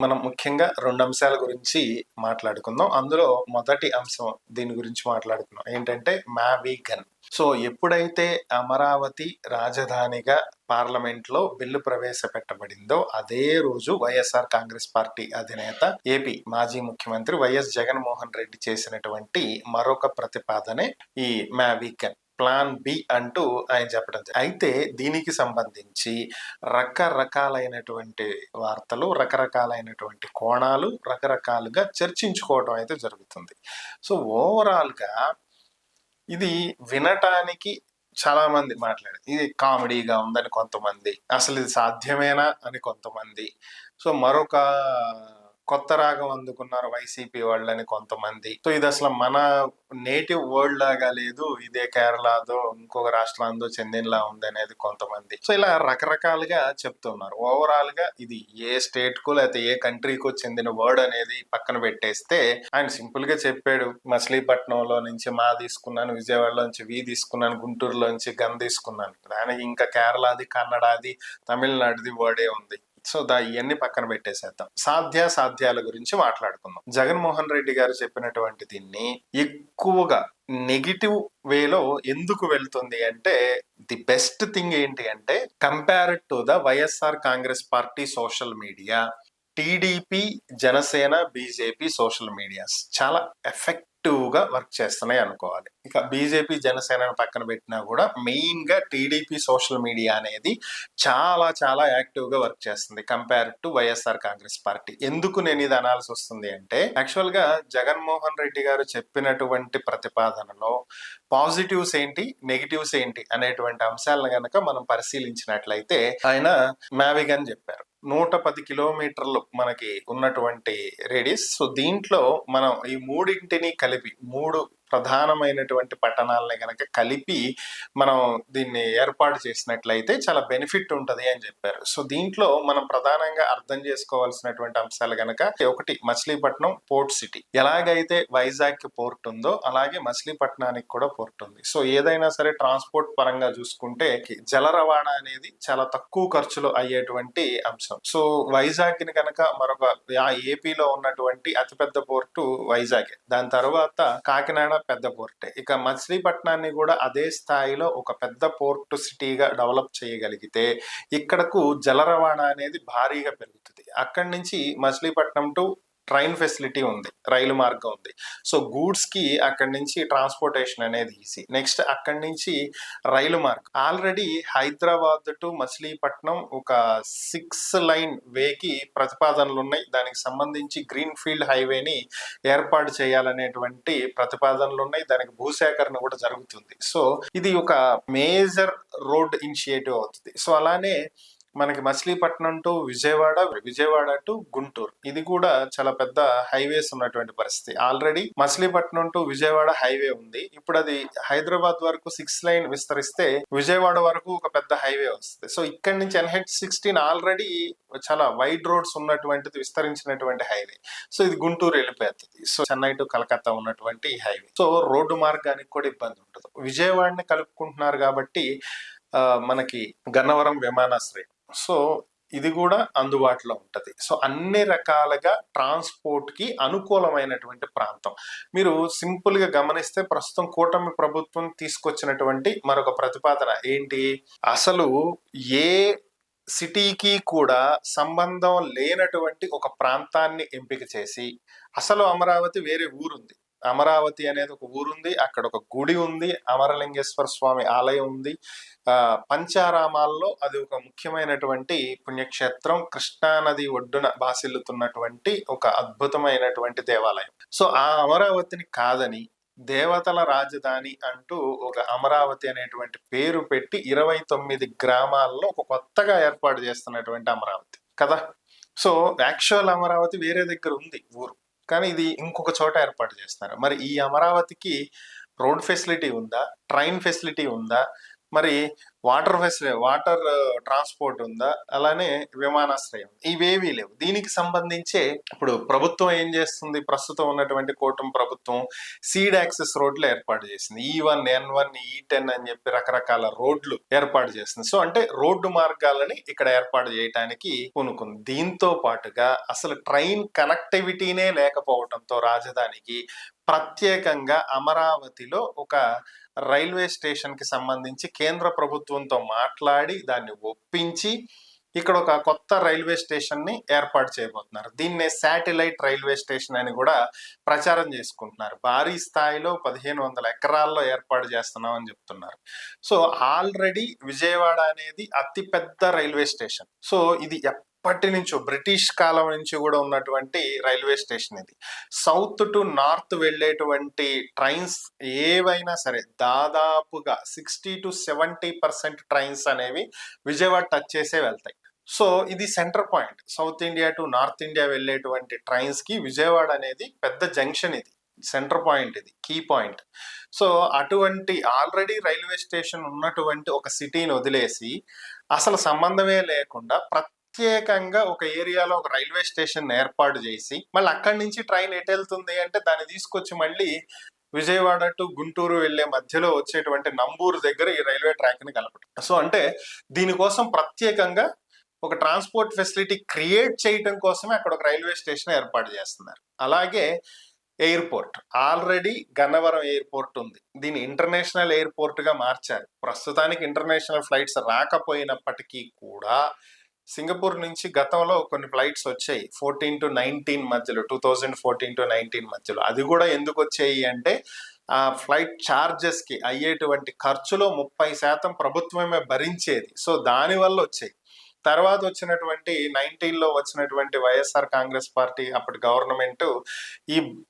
మనం ముఖ్యంగా 2 అంశాల గురించి మాట్లాడుకుందాం. అందులో మొదటి అంశం దీని గురించి మాట్లాడుకుందాం. ఏంటంటే మ్యావీగన్. సో, ఎప్పుడైతే అమరావతి రాజధానిగా పార్లమెంట్‌లో బిల్లు ప్రవేశపెట్టబడిందో అదే రోజు వైఎస్ఆర్ కాంగ్రెస్ పార్టీ అధినేత, ఏపీ మాజీ ముఖ్యమంత్రి వైఎస్ జగన్మోహన్ రెడ్డి చేసినటువంటి మరొక ప్రతిపాదనే ఈ మ్యావీగన్. ప్లాన్ బి అంటూ ఆయన చెప్పడం జరిగింది. అయితే దీనికి సంబంధించి రకరకాలైనటువంటి వార్తలు, రకరకాలైనటువంటి కోణాలు, రకరకాలుగా చర్చించుకోవడం అయితే జరుగుతుంది. సో ఓవరాల్‌గా ఇది వినటానికి చాలా మంది మాట్లాడారు. ఇది కామెడీగా ఉందని కొంతమంది, అసలు ఇది సాధ్యమేనా అని కొంతమంది, సో మరొక కొత్త రాగం అందుకున్నారు వైసీపీ వాళ్ళని కొంతమంది. సో ఇది అసలు మన నేటివ్ వర్డ్ లాగా లేదు, ఇదే కేరళదో ఇంకొక రాష్ట్రాందో చెందినలా ఉంది అనేది కొంతమంది. సో ఇలా రకరకాలుగా చెప్తున్నారు. ఓవరాల్ గా ఇది ఏ స్టేట్ కో లేకపోతే ఏ కంట్రీకో చెందిన వర్డ్ అనేది పక్కన పెట్టేస్తే ఆయన సింపుల్ గా చెప్పాడు, మచిలీపట్నంలో నుంచి మా తీసుకున్నాను, విజయవాడలో నుంచి వి తీసుకున్నాను, గుంటూరులో నుంచి గన్ తీసుకున్నాను. దానికి ఇంకా కేరళది, కన్నడది, తమిళనాడుది వర్డే ఉంది. సో ఇవన్నీ పక్కన పెట్టేసేద్దాం. సాధ్యాల గురించి మాట్లాడుకుందాం. జగన్మోహన్ రెడ్డి గారు చెప్పినటువంటి దీన్ని ఎక్కువగా నెగిటివ్ వేలో ఎందుకు వెళ్తుంది అంటే, ది బెస్ట్ థింగ్ ఏంటి అంటే, compared to the YSR Congress party social media, TDP, Janasena, BJP social medias చాలా ఎఫెక్టివ్ గా వర్క్ చేస్తున్నాయి అనుకోవాలి. ఇక బీజేపీ, జనసేన పక్కన పెట్టినా కూడా మెయిన్ గా టీడీపీ సోషల్ మీడియా అనేది చాలా చాలా యాక్టివ్ గా వర్క్ చేస్తుంది compare to YSR Congress party. ఎందుకు నేను ఇది అనాల్సి వస్తుంది అంటే, యాక్చువల్ గా జగన్మోహన్ రెడ్డి గారు చెప్పినటువంటి ప్రతిపాదనలో పాజిటివ్స్ ఏంటి, నెగిటివ్స్ ఏంటి అనేటువంటి అంశాలను గనక మనం పరిశీలించినట్లయితే, ఆయన మ్యావిగన్ చెప్పారు. 110 కిలోమీటర్లు మనకి ఉన్నటువంటి రేడియస్. సో దీంట్లో మనం ఈ మూడింటిని కలిపి, 3 ప్రధానమైనటువంటి పట్టణాలని గనక కలిపి మనం దీన్ని ఏర్పాటు చేసినట్లయితే చాలా బెనిఫిట్ ఉంటది అని చెప్పారు. సో దీంట్లో మనం ప్రధానంగా అర్థం చేసుకోవాల్సినటువంటి అంశాలు గనక, ఒకటి మచిలీపట్నం పోర్ట్ సిటీ. ఎలాగైతే వైజాగ్ కి పోర్ట్ ఉందో అలాగే మచిలీపట్నానికి కూడా పోర్ట్ ఉంది. సో ఏదైనా సరే ట్రాన్స్పోర్ట్ పరంగా చూసుకుంటే జల రవాణా అనేది చాలా తక్కువ ఖర్చులో అయ్యేటువంటి అంశం. సో వైజాగ్ ని కనుక మరొక ఏపీలో ఉన్నటువంటి అతిపెద్ద పోర్టు వైజాగ్, దాని తర్వాత కాకినాడ పెద్ద పోర్టే. ఇక మచిలీపట్నాన్ని కూడా అదే స్థాయిలో ఒక పెద్ద పోర్టు సిటీగా డెవలప్ చేయగలిగితే ఇక్కడకు జల రవాణా అనేది భారీగా పెరుగుతుంది. అక్కడి నుంచి మచిలీపట్నం టు ట్రైన్ ఫెసిలిటీ ఉంది, రైలు మార్గం ఉంది. సో గూడ్స్ కి అక్కడి నుంచి ట్రాన్స్పోర్టేషన్ అనేది ఈజీ. నెక్స్ట్ అక్కడి నుంచి రైలు మార్గం. ఆల్రెడీ హైదరాబాద్ టు మచిలీపట్నం ఒక 6 లైన్ వేకి ప్రతిపాదనలు ఉన్నాయి. దానికి సంబంధించి గ్రీన్ ఫీల్డ్ హైవేని ఏర్పాటు చేయాలనేటువంటి ప్రతిపాదనలు ఉన్నాయి. దానికి భూసేకరణ కూడా జరుగుతుంది. సో ఇది ఒక మేజర్ రోడ్ ఇనిషియేటివ్ అవుతుంది. సో అలానే మనకి మచిలీపట్నం టు విజయవాడ, విజయవాడ టు గుంటూరు, ఇది కూడా చాలా పెద్ద హైవేస్ ఉన్నటువంటి పరిస్థితి. Already Machilipatnam to Vijayawada highway ఉంది. ఇప్పుడు అది హైదరాబాద్ వరకు 6 లైన్ విస్తరిస్తే విజయవాడ వరకు ఒక పెద్ద హైవే వస్తుంది. సో ఇక్కడ నుంచి NH16 ఆల్రెడీ చాలా వైడ్ రోడ్స్ ఉన్నటువంటిది, విస్తరించినటువంటి హైవే. సో ఇది గుంటూరు వెళ్ళిపోతుంది. సో చెన్నై టు కలకత్తా ఉన్నటువంటి హైవే. సో రోడ్డు మార్గానికి కూడా ఇబ్బంది ఉంటుంది. విజయవాడని కలుపుకుంటున్నారు కాబట్టి మనకి గన్నవరం విమానాశ్రయం, సో ఇది కూడా అందుబాటులో ఉంటది. సో అన్ని రకాలుగా ట్రాన్స్పోర్ట్ కి అనుకూలమైనటువంటి ప్రాంతం. మీరు సింపుల్ గా గమనిస్తే ప్రస్తుతం కూటమి ప్రభుత్వం తీసుకొచ్చినటువంటి మరొక ప్రతిపాదన ఏంటి, అసలు ఏ సిటీకి కూడా సంబంధం లేనటువంటి ఒక ప్రాంతాన్ని ఎంపిక చేసి, అసలు అమరావతి వేరే ఊరుంది, అమరావతి అనేది ఒక ఊరుంది, అక్కడ ఒక గుడి ఉంది, అమరలింగేశ్వర స్వామి ఆలయం ఉంది, పంచారామాల్లో అది ఒక ముఖ్యమైనటువంటి పుణ్యక్షేత్రం, కృష్ణానది ఒడ్డున బాసిల్లుతున్నటువంటి ఒక అద్భుతమైనటువంటి దేవాలయం. సో ఆ అమరావతిని కాదని దేవతల రాజధాని అంటూ ఒక అమరావతి అనేటువంటి పేరు పెట్టి 29 గ్రామాల్లో ఒక కొత్తగా ఏర్పాటు చేస్తున్నటువంటి అమరావతి కదా. సో యాక్చువల్ అమరావతి వేరే దగ్గర ఉంది ఊరు, కానీ ఇది ఇంకొక చోట ఏర్పాటు చేస్తున్నారు. మరి ఈ అమరావతికి రోడ్ ఫెసిలిటీ ఉందా, ట్రైన్ ఫెసిలిటీ ఉందా, మరి వాటర్ ట్రాన్స్పోర్ట్ ఉందా, అలానే విమానాశ్రయం, ఇవేవీ లేవు. దీనికి సంబంధించే ఇప్పుడు ప్రభుత్వం ఏం చేస్తుంది, ప్రస్తుతం ఉన్నటువంటి కూటమి ప్రభుత్వం సీడ్ యాక్సెస్ రోడ్లు ఏర్పాటు చేసింది. E1, N1, E10 అని చెప్పి రకరకాల రోడ్లు ఏర్పాటు చేసింది. సో అంటే రోడ్డు మార్గాలని ఇక్కడ ఏర్పాటు చేయడానికి పూనుకుంది. దీంతో పాటుగా అసలు ట్రైన్ కనెక్టివిటీనే లేకపోవడంతో రాజధానికి ప్రత్యేకంగా అమరావతిలో ఒక రైల్వే స్టేషన్ కి సంబంధించి కేంద్ర ప్రభుత్వంతో మాట్లాడి దాన్ని ఒప్పించి ఇక్కడ ఒక కొత్త రైల్వే స్టేషన్ ని ఏర్పాటు చేయబోతున్నారు. దీన్నే శాటిలైట్ రైల్వే స్టేషన్ అని కూడా ప్రచారం చేసుకుంటున్నారు. భారీ స్థాయిలో 1500 ఎకరాల్లో ఏర్పాటు చేస్తున్నాం అని చెప్తున్నారు. సో ఆల్రెడీ విజయవాడ అనేది అతిపెద్ద రైల్వే స్టేషన్. సో ఇది ఎప్పటి నుంచో బ్రిటిష్ కాలం నుంచి కూడా ఉన్నటువంటి రైల్వే స్టేషన్ ఇది. సౌత్ టు నార్త్ వెళ్ళేటువంటి ట్రైన్స్ ఏవైనా సరే దాదాపుగా 60-70% ట్రైన్స్ అనేవి విజయవాడ టచ్ చేసే వెళ్తాయి. సో ఇది centre point. South India to north India వెళ్ళేటువంటి ట్రైన్స్ కి విజయవాడ అనేది పెద్ద జంక్షన్, ఇది సెంటర్ పాయింట్, ఇది కీ పాయింట్. సో అటువంటి ఆల్రెడీ రైల్వే స్టేషన్ ఉన్నటువంటి ఒక సిటీని వదిలేసి అసలు సంబంధమే లేకుండా ప్రత్యేకంగా ఒక ఏరియాలో ఒక రైల్వే స్టేషన్ ఏర్పాటు చేసి మళ్ళీ అక్కడి నుంచి ట్రైన్ ఎటు వెళ్తుంది అంటే దాన్ని తీసుకొచ్చి మళ్ళీ విజయవాడ టు గుంటూరు వెళ్లే మధ్యలో వచ్చేటువంటి నంబూరు దగ్గర ఈ రైల్వే ట్రాక్ ని కలపడం. సో అంటే దీనికోసం ప్రత్యేకంగా ఒక ట్రాన్స్పోర్ట్ ఫెసిలిటీ క్రియేట్ చేయటం కోసమే అక్కడ ఒక రైల్వే స్టేషన్ ఏర్పాటు చేస్తున్నారు. అలాగే ఎయిర్పోర్ట్, ఆల్రెడీ గన్నవరం ఎయిర్పోర్ట్ ఉంది. దీన్ని ఇంటర్నేషనల్ ఎయిర్పోర్ట్ గా మార్చారు. ప్రస్తుతానికి ఇంటర్నేషనల్ ఫ్లైట్స్ రాకపోయినప్పటికీ కూడా సింగపూర్ నుంచి గతంలో కొన్ని ఫ్లైట్స్ వచ్చాయి 14-19 మధ్యలో, 2014-19 మధ్యలో. అది కూడా ఎందుకు వచ్చాయి అంటే ఆ ఫ్లైట్ ఛార్జెస్ కి అయ్యేటువంటి ఖర్చులో 30% ప్రభుత్వమే భరించేది. సో దానివల్ల వచ్చాయి. తర్వాత వచ్చినటువంటి 19లో వచ్చినటువంటి వైఎస్ఆర్ కాంగ్రెస్ పార్టీ అప్పటి గవర్నమెంట్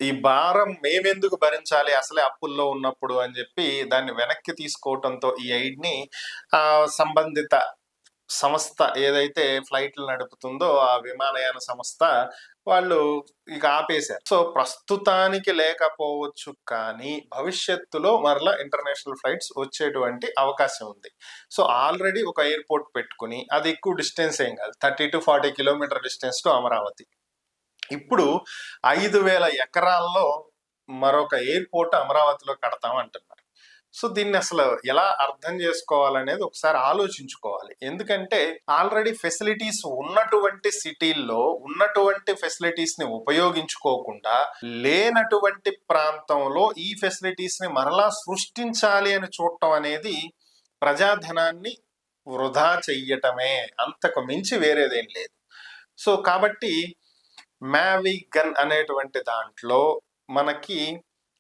ఈ భారం మేమెందుకు భరించాలి అసలే అప్పుల్లో ఉన్నప్పుడు అని చెప్పి దాన్ని వెనక్కి తీసుకోవటంతో ఈ ఎయిడ్ ని సంబంధిత సంస్థ ఏదైతే ఫ్లైట్లు నడుపుతుందో ఆ విమానయాన సంస్థ వాళ్ళు ఇక ఆపేశారు. సో ప్రస్తుతానికి లేకపోవచ్చు, కానీ భవిష్యత్తులో మరలా ఇంటర్నేషనల్ ఫ్లైట్స్ వచ్చేటువంటి అవకాశం ఉంది. సో ఆల్రెడీ ఒక ఎయిర్పోర్ట్ పెట్టుకుని, అది ఎక్కువ డిస్టెన్స్ ఏం కాదు, 30-40 కిలోమీటర్ డిస్టెన్స్ టు అమరావతి. ఇప్పుడు 5000 ఎకరాల్లో మరొక ఎయిర్పోర్ట్ అమరావతిలో కడతాం అంటున్నారు. సో దీన్ని అసలు ఎలా అర్థం చేసుకోవాలనేది ఒకసారి ఆలోచించుకోవాలి. ఎందుకంటే ఆల్రెడీ ఫెసిలిటీస్ ఉన్నటువంటి సిటీల్లో ఉన్నటువంటి ఫెసిలిటీస్ ని ఉపయోగించుకోకుండా లేనటువంటి ప్రాంతంలో ఈ ఫెసిలిటీస్ ని మరలా సృష్టించాలి అని చూడటం అనేది ప్రజాధనాన్ని వృధా చెయ్యటమే, అంతకు మించి వేరేదేం లేదు. సో కాబట్టి మ్యావిగన్ అనేటువంటి దాంట్లో మనకి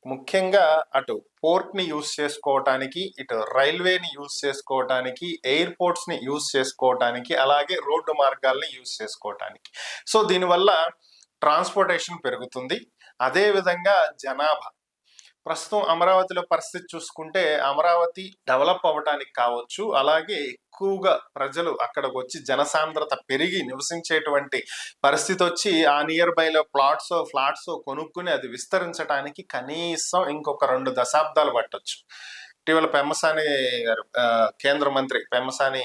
ముఖ్యంగా అటు పోర్ట్ ని యూజ్ చేసుకోవటానికి, ఇటు రైల్వేని యూజ్ చేసుకోవటానికి, ఎయిర్పోర్ట్స్ ని యూజ్ చేసుకోవటానికి, అలాగే రోడ్డు మార్గాల్ని యూజ్ చేసుకోవటానికి. సో దీనివల్ల ట్రాన్స్పోర్టేషన్ పెరుగుతుంది. అదే విధంగా జనాభా, ప్రస్తుతం అమరావతిలో పరిస్థితి చూసుకుంటే అమరావతి డెవలప్ అవ్వటానికి కావచ్చు, అలాగే ఎక్కువగా ప్రజలు అక్కడికి వచ్చి జనసాంద్రత పెరిగి నివసించేటువంటి పరిస్థితి వచ్చి ఆ నియర్ బైలో ఫ్లాట్స్ కొనుక్కుని అది విస్తరించడానికి కనీసం ఇంకొక 2 దశాబ్దాలు పట్టొచ్చు. ఇటీవల పెమ్మసాని గారు, కేంద్ర మంత్రి పెమ్మసాని,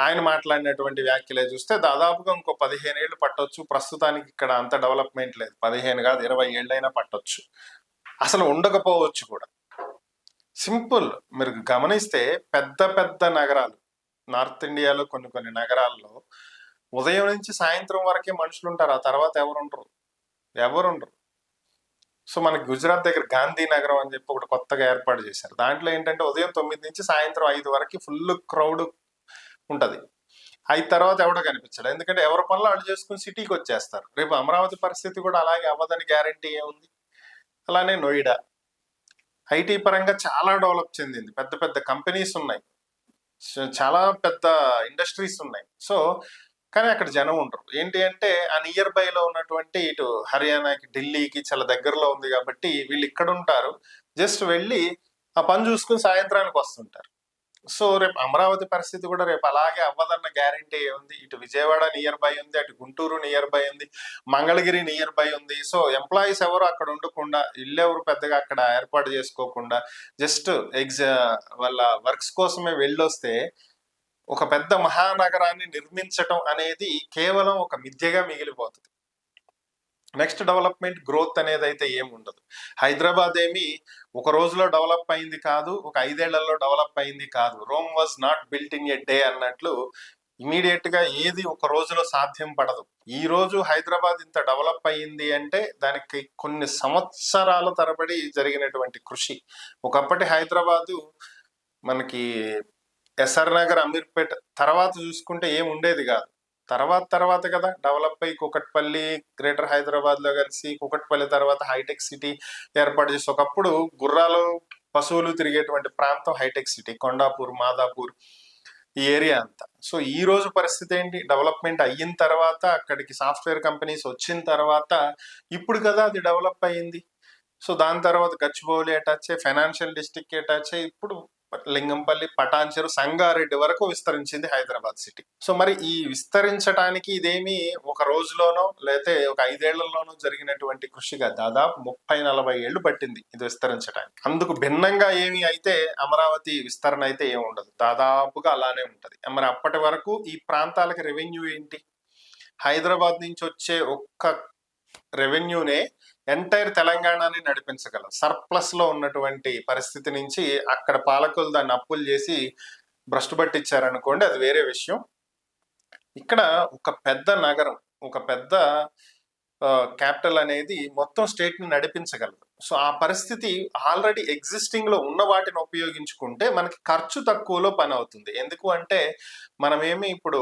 ఆయన మాట్లాడినటువంటి వ్యాఖ్యలే చూస్తే దాదాపుగా ఇంకో 15 ఏళ్ళు పట్టొచ్చు. ప్రస్తుతానికి ఇక్కడ అంత డెవలప్మెంట్ లేదు, 15 కాదు 20 ఏళ్ళైనా పట్టొచ్చు, అసలు ఉండకపోవచ్చు కూడా. సింపుల్, మీరు గమనిస్తే పెద్ద పెద్ద నగరాలు నార్త్ ఇండియాలో కొన్ని నగరాల్లో ఉదయం నుంచి సాయంత్రం వరకే మనుషులు ఉంటారు, ఆ తర్వాత ఎవరుండరు. సో మనకి గుజరాత్ దగ్గర గాంధీ నగరం అని చెప్పి ఒకటి కొత్తగా ఏర్పాటు చేశారు. దాంట్లో ఏంటంటే ఉదయం 9 నుంచి సాయంత్రం 5 వరకు ఫుల్ క్రౌడ్ ఉంటది. 5 తర్వాత ఎవడో కనిపించాడు, ఎందుకంటే ఎవరి పనులు వాళ్ళు చేసుకుని సిటీకి వచ్చేస్తారు. రేపు అమరావతి పరిస్థితి కూడా అలాగే అవ్వదని గ్యారంటీ ఏముంది. అలానే నోయిడా ఐటీ పరంగా చాలా డెవలప్ చెందింది, పెద్ద పెద్ద కంపెనీస్ ఉన్నాయి, చాలా పెద్ద ఇండస్ట్రీస్ ఉన్నాయి. సో కానీ అక్కడ జనం ఉండరు. ఏంటి అంటే ఆ నియర్ బైలో ఉన్నటువంటి ఇటు హర్యానాకి, ఢిల్లీకి చాలా దగ్గరలో ఉంది కాబట్టి వీళ్ళు ఇక్కడ ఉంటారు, జస్ట్ వెళ్ళి ఆ పని చూసుకుని సాయంత్రానికి వస్తుంటారు. సో రేపు అమరావతి పరిస్థితి కూడా రేపు అలాగే అవ్వదన్న గ్యారంటీ ఉంది. ఇటు విజయవాడ నియర్ బై ఉంది, అటు గుంటూరు నియర్ బై ఉంది, మంగళగిరి నియర్ బై ఉంది. సో ఎంప్లాయీస్ ఎవరు అక్కడ ఉండకుండా, ఇల్లు ఎవరు పెద్దగా అక్కడ ఏర్పాటు చేసుకోకుండా జస్ట్ వాళ్ళ వర్క్స్ కోసమే వెళ్ళొస్తే ఒక పెద్ద మహానగరాన్ని నిర్మించటం అనేది కేవలం ఒక మిథ్యగా మిగిలిపోతుంది. నెక్స్ట్ డెవలప్మెంట్ గ్రోత్ అనేది అయితే ఏమి ఉండదు. హైదరాబాద్ ఏమి ఒక రోజులో డెవలప్ అయింది కాదు, ఒక 5 ఏళ్లలో డెవలప్ అయింది కాదు. Rome was not built in a day అన్నట్లు ఇమీడియట్ గా ఏది ఒక రోజులో సాధ్యం పడదు. ఈ రోజు హైదరాబాద్ ఇంత డెవలప్ అయ్యింది అంటే దానికి కొన్ని సంవత్సరాల తరబడి జరిగినటువంటి కృషి. ఒకప్పటి హైదరాబాదు మనకి ఎస్ఆర్ నగర్, అమీర్పేట్ తర్వాత చూసుకుంటే ఏం ఉండేది కాదు. తర్వాత కదా డెవలప్ అయ్యి కూకట్పల్లి గ్రేటర్ హైదరాబాద్ లో కలిసి కూకట్పల్లి తర్వాత హైటెక్ సిటీ ఏర్పాటు చేసి, ఒకప్పుడు గుర్రాలు పశువులు తిరిగేటువంటి ప్రాంతం హైటెక్ సిటీ, కొండాపూర్, మాదాపూర్ ఈ ఏరియా అంతా. సో ఈ రోజు పరిస్థితి ఏంటి? డెవలప్మెంట్ అయిన తర్వాత అక్కడికి సాఫ్ట్వేర్ కంపెనీస్ వచ్చిన తర్వాత ఇప్పుడు కదా అది డెవలప్ అయ్యింది. సో దాని తర్వాత Gachibowli attach, financial district attach, ఇప్పుడు లింగంపల్లి, పటాన్చెరు, సంగారెడ్డి వరకు విస్తరించింది హైదరాబాద్ సిటీ. సో మరి ఈ విస్తరించడానికి ఇదేమి ఒక రోజులోనో లేతే ఒక 5 ఏళ్లలోనో జరిగినటువంటి కృషిగా దాదాపు 30-40 ఏళ్లు పట్టింది ఇది విస్తరించడానికి. అందుకు భిన్నంగా ఏమి అయితే అమరావతి విస్తరణ అయితే ఏమి ఉండదు, దాదాపుగా అలానే ఉంటది. మరి అప్పటి వరకు ఈ ప్రాంతాలకి రెవెన్యూ ఏంటి? హైదరాబాద్ నుంచి వచ్చే ఒక్క రెవెన్యూనే ఎంటైర్ తెలంగాణని నడిపించగలరు. సర్ప్లస్ లో ఉన్నటువంటి పరిస్థితి నుంచి అక్కడ పాలకులు దాన్ని అప్పులు చేసి భ్రష్టు పట్టించారనుకోండి, అది వేరే విషయం. ఇక్కడ ఒక పెద్ద నగరం, ఒక పెద్ద క్యాపిటల్ అనేది మొత్తం స్టేట్ ని నడిపించగలదు. సో ఆ పరిస్థితి ఆల్రెడీ ఎగ్జిస్టింగ్ లో ఉన్న వాటిని ఉపయోగించుకుంటే మనకి ఖర్చు తక్కువలో పని అవుతుంది. ఎందుకు అంటే మనమేమి ఇప్పుడు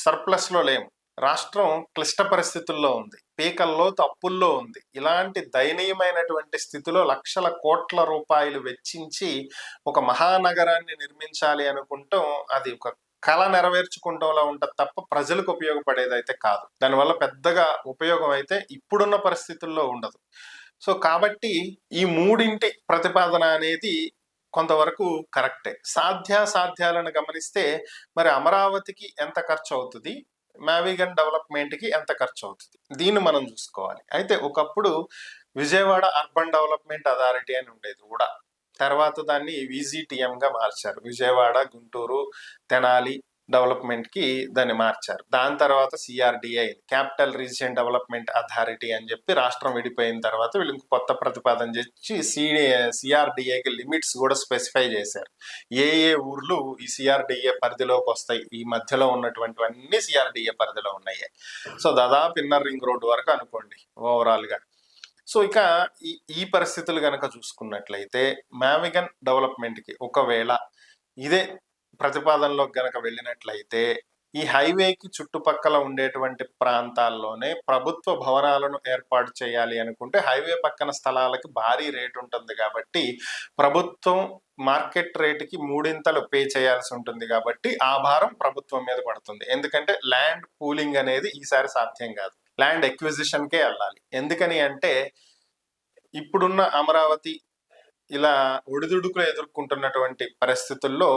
సర్ప్లస్ లో లేము. రాష్ట్రం క్లిష్ట పరిస్థితుల్లో ఉంది, పీకల్లో తప్పుల్లో ఉంది. ఇలాంటి దయనీయమైనటువంటి స్థితిలో లక్షల కోట్ల రూపాయలు వెచ్చించి ఒక మహానగరాన్ని నిర్మించాలి అనుకుంటాం, అది ఒక కళ నెరవేర్చుకుంటంలో ఉంటది తప్ప ప్రజలకు ఉపయోగపడేది అయితే కాదు. దానివల్ల పెద్దగా ఉపయోగం అయితే ఇప్పుడున్న పరిస్థితుల్లో ఉండదు. సో కాబట్టి ఈ మూడింటి ప్రతిపాదన అనేది కొంతవరకు కరెక్టే. సాధ్యాసాధ్యాలను గమనిస్తే మరి అమరావతికి ఎంత ఖర్చు అవుతుంది, మ్యావిగన్ డెవలప్మెంట్ కి ఎంత ఖర్చు అవుతుంది, దీన్ని మనం చూసుకోవాలి. అయితే ఒకప్పుడు విజయవాడ అర్బన్ డెవలప్మెంట్ అథారిటీ అని ఉండేది కూడా, తర్వాత దాన్ని విజిటిఎం గా మార్చారు. విజయవాడ, గుంటూరు, తెనాలి డెవలప్మెంట్ కి దాన్ని మార్చారు. దాని తర్వాత CRDI, capital region development authority అని చెప్పి రాష్ట్రం విడిపోయిన తర్వాత వీళ్ళు కొత్త ప్రతిపాదన చేసి సిఆర్డిఐకి లిమిట్స్ కూడా స్పెసిఫై చేశారు. ఏ ఊర్లు ఈ సిఆర్డిఏ పరిధిలోకి వస్తాయి, ఈ మధ్యలో ఉన్నటువంటివన్నీ సిఆర్డిఏ పరిధిలో ఉన్నాయి. సో దాదాపు ఇన్నర్ రింగ్ రోడ్డు వరకు అనుకోండి ఓవరాల్ గా. సో ఇక ఈ పరిస్థితులు గనక చూసుకున్నట్లయితే మ్యావిగన్ డెవలప్మెంట్ కి ఒకవేళ ఇదే ప్రతిపాదనలో గనక వెళ్ళినట్లయితే ఈ హైవేకి చుట్టుపక్కల ఉండేటువంటి ప్రాంతాల్లోనే ప్రభుత్వ భవనాలను ఏర్పాటు చేయాలి అనుకుంటే హైవే పక్కన స్థలాలకి భారీ రేటు ఉంటుంది కాబట్టి ప్రభుత్వం మార్కెట్ రేటుకి 3 పే చేయాల్సి ఉంటుంది కాబట్టి ఆ భారం ప్రభుత్వం మీద పడుతుంది. ఎందుకంటే ల్యాండ్ పూలింగ్ అనేది ఈసారి సాధ్యం కాదు, ల్యాండ్ ఎక్విజిషన్కే వెళ్ళాలి. ఎందుకని అంటే ఇప్పుడున్న అమరావతి ఇలా ఒడిదుడుకులు ఎదుర్కొంటున్నటువంటి పరిస్థితుల్లో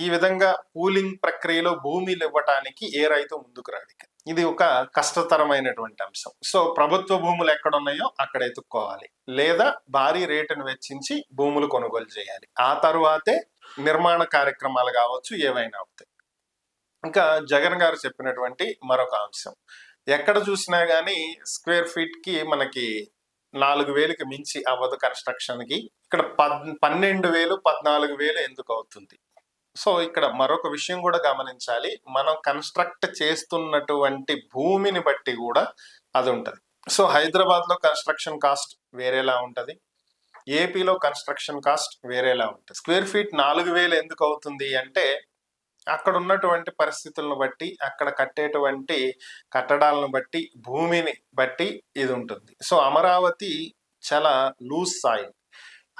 ఈ విధంగా పూలింగ్ ప్రక్రియలో భూమిలు ఇవ్వటానికి ఏ రైతు ముందుకు రాడు. ఇది ఒక కష్టతరమైనటువంటి అంశం. సో ప్రభుత్వ భూములు ఎక్కడున్నాయో అక్కడ ఎత్తుక్కోవాలి, లేదా భారీ రేటును వెచ్చించి భూములు కొనుగోలు చేయాలి. ఆ తరువాతే నిర్మాణ కార్యక్రమాలు కావచ్చు ఏవైనా అవుతాయి. ఇంకా జగన్ గారు చెప్పినటువంటి మరొక అంశం, ఎక్కడ చూసినా గానీ స్క్వేర్ ఫీట్ కి మనకి 4,000కి మించి అవ్వదు కన్స్ట్రక్షన్ కి. ఇక్కడ 12,000, 14,000 ఎందుకు అవుతుంది? సో ఇక్కడ మరొక విషయం కూడా గమనించాలి, మనం కన్స్ట్రక్ట్ చేస్తున్నటువంటి భూమిని బట్టి కూడా అది ఉంటది. సో హైదరాబాద్ లో కన్స్ట్రక్షన్ కాస్ట్ వేరేలా ఉంటది, ఏపీలో కన్స్ట్రక్షన్ కాస్ట్ వేరేలా ఉంటుంది. స్క్వేర్ ఫీట్ 4,000 ఎందుకు అవుతుంది అంటే అక్కడ ఉన్నటువంటి పరిస్థితులను బట్టి, అక్కడ కట్టేటువంటి కట్టడాలను బట్టి, భూమిని బట్టి ఇది ఉంటుంది. సో అమరావతి చాలా లూజ్ సాయిల్,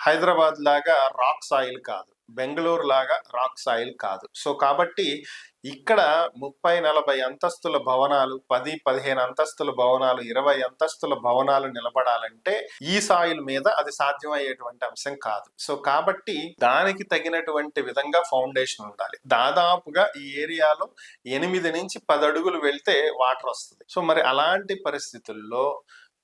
హైదరాబాద్ లాగా రాక్ సాయిల్ కాదు, బెంగళూరు లాగా రాక్ సాయిల్ కాదు. సో కాబట్టి ఇక్కడ 30-40 అంతస్తుల భవనాలు, 10-15 అంతస్తుల భవనాలు, 20 అంతస్తుల భవనాలు నిలబడాలంటే ఈ సాయిల్ మీద అది సాధ్యమయ్యేటువంటి అంశం కాదు. సో కాబట్టి దానికి తగినటువంటి విధంగా ఫౌండేషన్ ఉండాలి. దాదాపుగా ఈ ఏరియాలో 8 నుంచి 10 అడుగులు వెళ్తే వాటర్ వస్తుంది. సో మరి అలాంటి పరిస్థితుల్లో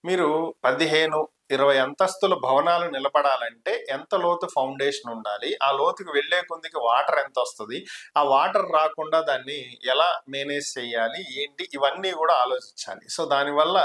మీరు 15-20 అంతస్తుల భవనాలు నిలబడాలంటే ఎంత లోతు ఫౌండేషన్ ఉండాలి, ఆ లోతుకి వెళ్లే కొద్దికి వాటర్ ఎంత వస్తుంది, ఆ వాటర్ రాకుండా దాన్ని ఎలా మేనేజ్ చేయాలి ఏంటి, ఇవన్నీ కూడా ఆలోచించాలి. సో దానివల్ల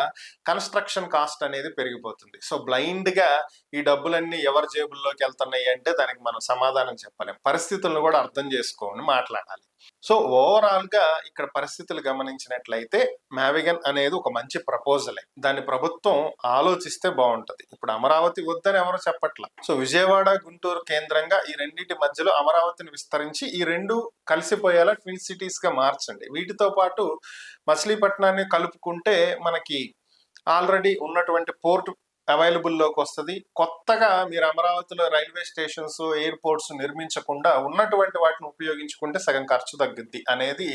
కన్స్ట్రక్షన్ కాస్ట్ అనేది పెరిగిపోతుంది. సో బ్లైండ్ గా ఈ డబ్బులన్నీ ఎవరి జేబుల్లోకి వెళ్తున్నాయి అంటే దానికి మనం సమాధానం చెప్పలేం. పరిస్థితులను కూడా అర్థం చేసుకోని మాట్లాడాలి. సో ఓవరాల్ గా ఇక్కడ పరిస్థితులు గమనించినట్లయితే మ్యావిగన్ అనేది ఒక మంచి ప్రపోజలే. దాన్ని ప్రభుత్వం ఆలోచిస్తే బాగుంటది. ఇప్పుడు అమరావతి వద్దని ఎవరు చెప్పట్ల. సో విజయవాడ, గుంటూరు కేంద్రంగా ఈ రెండింటి మధ్యలో అమరావతిని విస్తరించి ఈ రెండు కలిసిపోయేలా ట్విన్ సిటీస్ గా మార్చండి. వీటితో పాటు మచిలీపట్నాన్ని కలుపుకుంటే మనకి ఆల్రెడీ ఉన్నటువంటి పోర్ట్ అవైలబుల్లోకి వస్తుంది. కొత్తగా మీరు అమరావతిలో రైల్వే స్టేషన్స్, ఎయిర్పోర్ట్స్ నిర్మించకుండా ఉన్నటువంటి వాటిని ఉపయోగించుకుంటే సగం ఖర్చు తగ్గుద్ది అనేది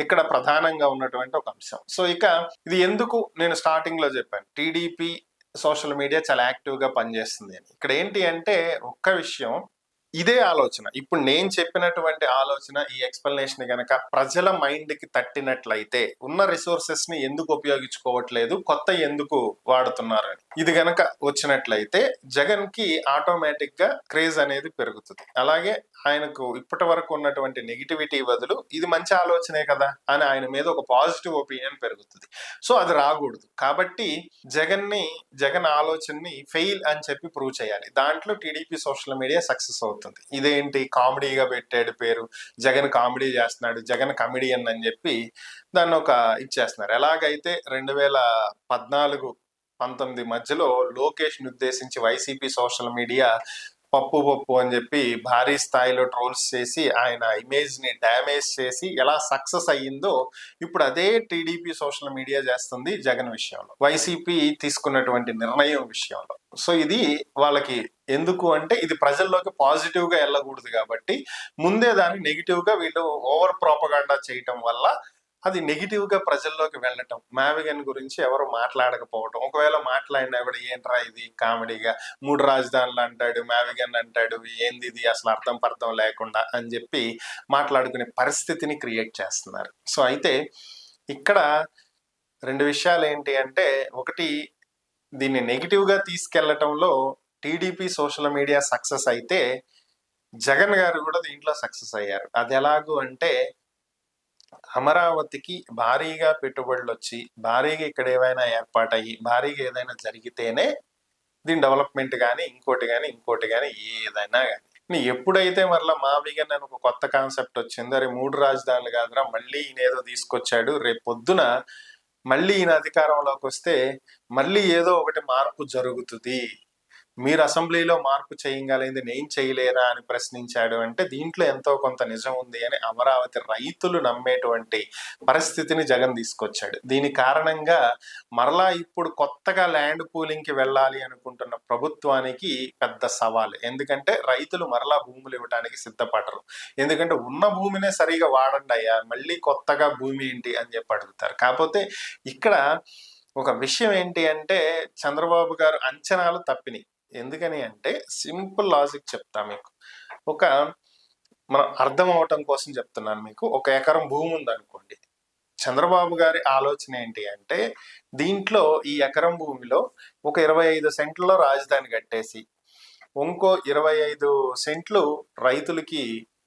ఇక్కడ ప్రధానంగా ఉన్నటువంటి ఒక అంశం. సో ఇక ఇది ఎందుకు నేను స్టార్టింగ్ లో చెప్పాను, టీడీపీ సోషల్ మీడియా చాలా యాక్టివ్ గా పనిచేస్తుంది అని. ఇక్కడ ఏంటి అంటే ఒక్క విషయం, ఇదే ఆలోచన, ఇప్పుడు నేను చెప్పినటువంటి ఆలోచన, ఈ ఎక్స్ప్లెనేషన్ గనక ప్రజల మైండ్ కి తట్టినట్లయితే ఉన్న రిసోర్సెస్ ని ఎందుకు ఉపయోగించుకోవట్లేదు, కొత్త ఎందుకు వాడుతున్నారని ఇది గనక వచ్చినట్లయితే జగన్ కి ఆటోమేటిక్ గా క్రేజ్ అనేది పెరుగుతుంది. అలాగే ఆయనకు ఇప్పటి వరకు ఉన్నటువంటి నెగిటివిటీ బదులు ఇది మంచి ఆలోచనే కదా అని ఆయన మీద ఒక పాజిటివ్ ఒపీనియన్ పెరుగుతుంది. సో అది రాకూడదు. కాబట్టి జగన్ ఆలోచనని ఫెయిల్ అని చెప్పి ప్రూవ్ చేయాలి. దాంట్లో టీడీపీ సోషల్ మీడియా సక్సెస్ అవుతుంది. ఇదేంటి కామెడీగా పెట్టాడు పేరు, జగన్ కామెడీ చేస్తున్నాడు, జగన్ కమెడియన్ అని చెప్పి దాన్ని ఒక ఇచ్చేస్తున్నారు. ఎలాగైతే 2014-19 మధ్యలో లోకేష్ ని ఉద్దేశించి వైసీపీ సోషల్ మీడియా పప్పు అని చెప్పి భారీ స్థాయిలో ట్రోల్స్ చేసి ఆయన ఇమేజ్ ని డ్యామేజ్ చేసి ఎలా సక్సెస్ అయ్యిందో ఇప్పుడు అదే టీడీపీ సోషల్ మీడియా చేస్తుంది జగన్ విషయంలో, వైసీపీ తీసుకున్నటువంటి నిర్ణయం విషయంలో. సో ఇది వాళ్ళకి ఎందుకు అంటే ఇది ప్రజల్లోకి పాజిటివ్ గా వెళ్ళకూడదు కాబట్టి ముందే దాన్ని నెగిటివ్ గా వీళ్ళు ఓవర్ ప్రోపగాండా చేయటం వల్ల అది నెగిటివ్ గా ప్రజల్లోకి వెళ్ళటం, మ్యావిగన్ గురించి ఎవరు మాట్లాడకపోవటం. ఒకవేళ మాట్లాడినా కూడా ఏంట్రా ఇది కామెడీగా 3 రాజధానులు అంటాడు, మ్యావిగన్ అంటాడు, ఏంది ఇది అసలు అర్థం లేకుండా అని చెప్పి మాట్లాడుకునే పరిస్థితిని క్రియేట్ చేస్తున్నారు. సో అయితే ఇక్కడ 2 విషయాలు ఏంటి అంటే, ఒకటి దీన్ని నెగిటివ్ గా తీసుకెళ్లటంలో టీడీపీ సోషల్ మీడియా సక్సెస్ అయితే జగన్ గారు కూడా దీంట్లో సక్సెస్ అయ్యారు. అది ఎలాగూ అంటే అమరావతికి భారీగా పెట్టుబడులు వచ్చి భారీగా ఇక్కడ ఏవైనా ఏర్పాటయ్యి భారీగా ఏదైనా జరిగితేనే దీని డెవలప్మెంట్ కానీ ఇంకోటి కానీ ఏదైనా కానీ ఎప్పుడైతే మరలా మావిగన్ అని ఒక కొత్త కాన్సెప్ట్ వచ్చిందో, అరే 3 రాజధానులు కాదురా మళ్ళీ ఈయన ఏదో తీసుకొచ్చాడు, రేపు పొద్దున మళ్ళీ ఈయన అధికారంలోకి వస్తే మళ్ళీ ఏదో ఒకటి మార్పు జరుగుతుంది, మీరు అసెంబ్లీలో మార్పు చేయగలిగింది నేను చేయలేరా అని ప్రశ్నించాడు అంటే దీంట్లో ఎంతో కొంత నిజం ఉంది అని అమరావతి రైతులు నమ్మేటువంటి పరిస్థితిని జగన్ తీసుకొచ్చాడు. దీని కారణంగా మరలా ఇప్పుడు కొత్తగా ల్యాండ్ పూలింగ్ కి వెళ్ళాలి అనుకుంటున్న ప్రభుత్వానికి పెద్ద సవాల్. ఎందుకంటే రైతులు మరలా భూములు ఇవ్వడానికి సిద్ధపడరు. ఎందుకంటే ఉన్న భూమినే సరిగా వాడండి అయ్యా, మళ్ళీ కొత్తగా భూమి ఏంటి అని చెప్పి అడుగుతారు. కాకపోతే ఇక్కడ ఒక విషయం ఏంటి అంటే చంద్రబాబు గారు అంచనాలు తప్పినాయి. ఎందుకని అంటే సింపుల్ లాజిక్ చెప్తా మీకు, మనం అర్థం అవటం కోసం చెప్తున్నాను మీకు. 1 ఎకరం భూమి ఉందనుకోండి, చంద్రబాబు గారి ఆలోచన ఏంటి అంటే దీంట్లో ఈ ఎకరం భూమిలో ఒక 25 సెంట్లలో రాజధాని కట్టేసి ఇంకో 25 సెంట్లు రైతులకి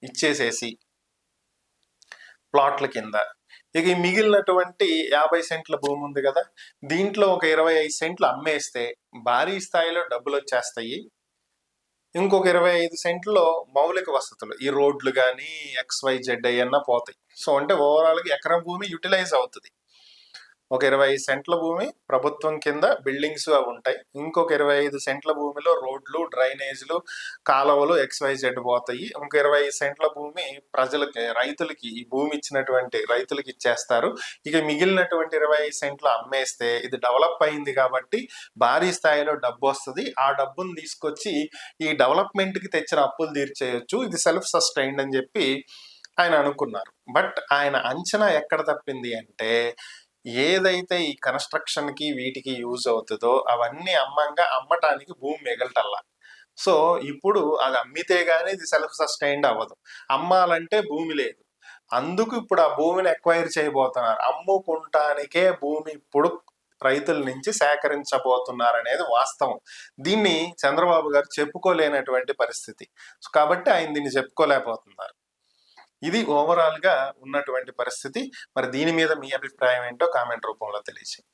ఇచ్చేసేసి ప్లాట్ల కింద, ఇక ఈ మిగిలినటువంటి 50 సెంట్ల భూమి ఉంది కదా, దీంట్లో ఒక 25 సెంట్లు అమ్మేస్తే భారీ స్థాయిలో డబ్బులు వచ్చేస్తాయి. ఇంకొక 25 సెంట్లో మౌలిక వసతులు, ఈ రోడ్లు కానీ XYZ అయ్యన్నా పోతాయి. సో అంటే ఓవరాల్గా ఎకరం భూమి యూటిలైజ్ అవుతుంది. ఒక 25 సెంట్ల భూమి ప్రభుత్వం కింద బిల్డింగ్స్ అవి ఉంటాయి, ఇంకొక 25 సెంట్ల భూమిలో రోడ్లు, డ్రైనేజీలు, కాలువలు XYZ పోతాయి. ఇంకొక 25 సెంట్ల భూమి ప్రజలకి, రైతులకి, ఈ భూమి ఇచ్చినటువంటి రైతులకి ఇచ్చేస్తారు. ఇక మిగిలినటువంటి 25 సెంట్లు అమ్మేస్తే ఇది డెవలప్ అయింది కాబట్టి భారీ స్థాయిలో డబ్బు వస్తుంది. ఆ డబ్బును తీసుకొచ్చి ఈ డెవలప్మెంట్ కి తెచ్చిన అప్పులు తీర్చేయచ్చు, ఇది సెల్ఫ్ సస్టైన్డ్ అని చెప్పి ఆయన అనుకున్నారు. బట్ ఆయన అంచనా ఎక్కడ తప్పింది అంటే, ఏదైతే ఈ కన్‌స్ట్రక్షన్‌కి వీటికి యూజ్ అవుతదో అవన్నీ అమ్మటానికి భూమి మిగలటల్లా. సో, ఇప్పుడు అది అమ్మితే గాని ఇది సెల్ఫ్ సస్టైన్డ్ అవ్వదు. అమ్మాలంటే భూమి లేదు. అందుకు ఇప్పుడు ఆ భూమిని ఎక్వైర్ చేయబోతున్నారు. అమ్ముకుంటానికే భూమి ఇప్పుడు రైతుల నుంచి సేకరించబోతున్నారనేది వాస్తవం. దీన్ని చంద్రబాబు గారు చెప్పుకోలేనటువంటి పరిస్థితి. కాబట్టి ఆయన దీన్ని చెప్పుకోలేకపోతున్నారు. ఇది ఓవరాల్‌గా ఉన్నటువంటి పరిస్థితి. మరి దీని మీద మీ అభిప్రాయం ఏంటో కామెంట్ రూపంలో తెలియజేయండి.